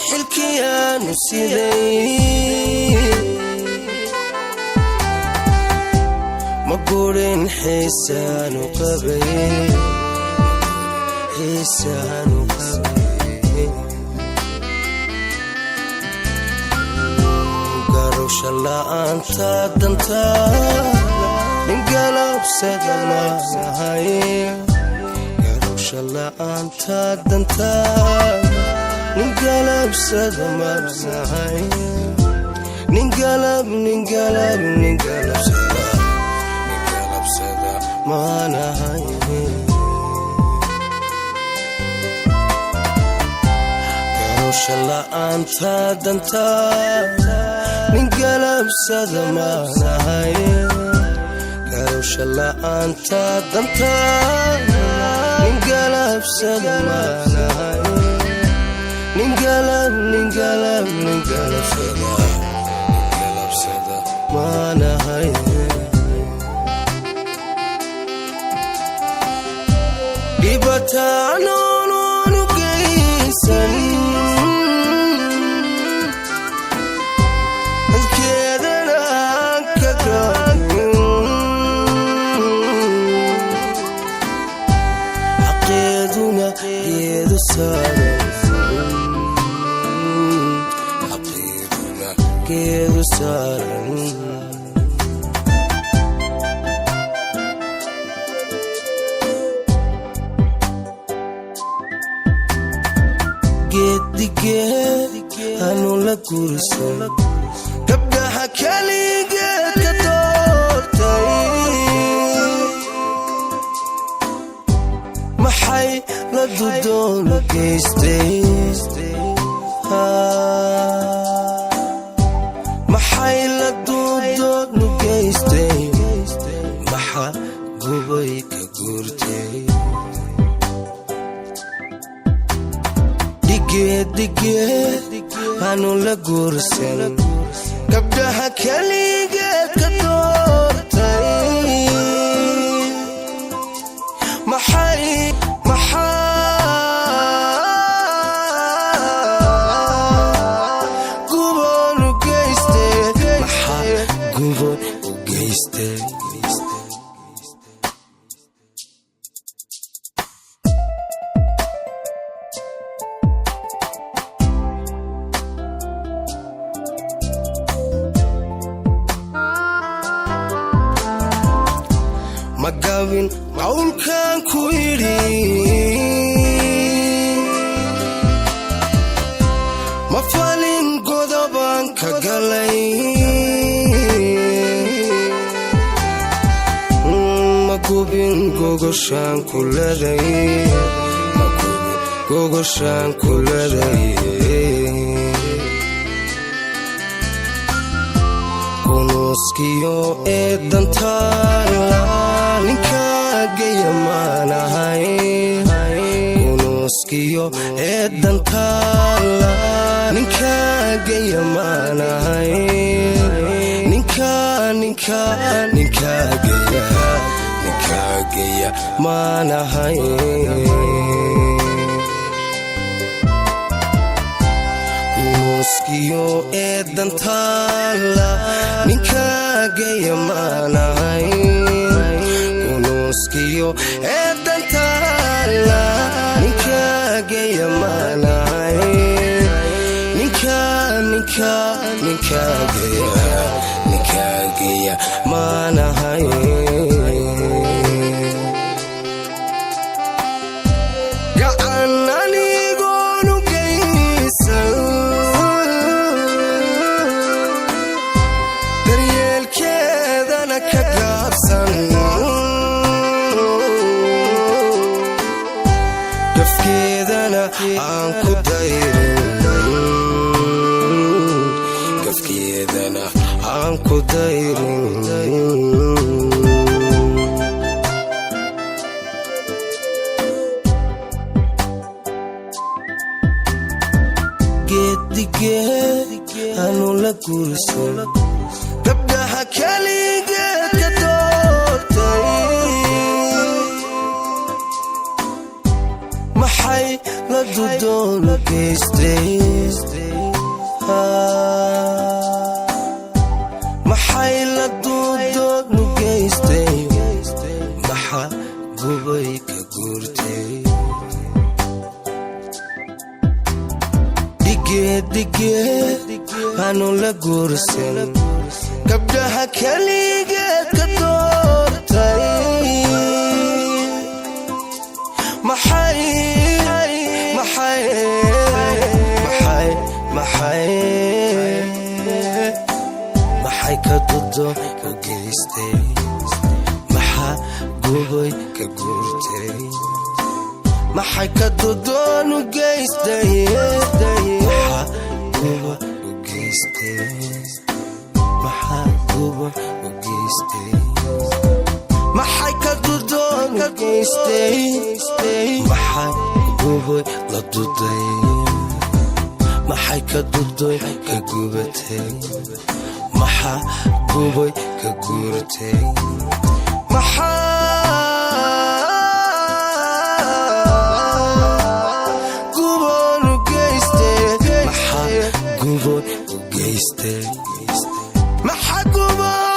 xilkiyaanu siday ma guurin xiisaanu qabay garowsha la'aanta dantaada nin galabsada maahay garowsha la'aanta dantaada nin galabsada maahay nin galabsada maanahay garowsha la'aanta dantaada nin galabsada maanahay garowsha la'aanta dantaada nin galabsada maanahay nin galabsada maanahay dhibataan oonu geysan halkeedana ka gaadhin xaqeeduna geedu saaran geed hanu la guursan gabdhaha kaligeed ka doortay maxay la dudoonu geystay maxay la dudoonu geystay maxa gubay ka guurtay digeed hanu la guursan gabdhaha kaligeed ka doortay maxay gubon u geystay magawin qawlkan ku yidhi ma falin godobaan ka galay ma gubin gogoshaan ku leeday kunuuskiyo eedantaada ninkaagaya maanahay kunuuskiyo eedantaada ninkaagaya maanahay ninkaagaya maanahay kunuuskiyo eedantaada ninkaagaya maanahay kunuuskiyo eedantaada ninkaagaya maanahay ninkaagaya maanahay gacan anigoonu geysan daryeelkeedana ka gaabsan gafkeedana aan ku dayrin geed hanu la guursan gabdhaha kaligeed ka doortay maxay la dudoon geystay maxay la dudoon geystay maxa gubay ka guurtay dige aanu la guursan gabdhaha kaligeed ka doortay maxay ka dudo u geystay maxa gubay ka guurtay maxay ka dudoon u geystay maxa guba u geystay maxa guba u geystay maxay ka dudoon u geystay maxa gubay la duday maxay ka dudoy ka gubatay maxa gubay ka guurtay maxa guban u geystay maxa guban u geystay maxa guban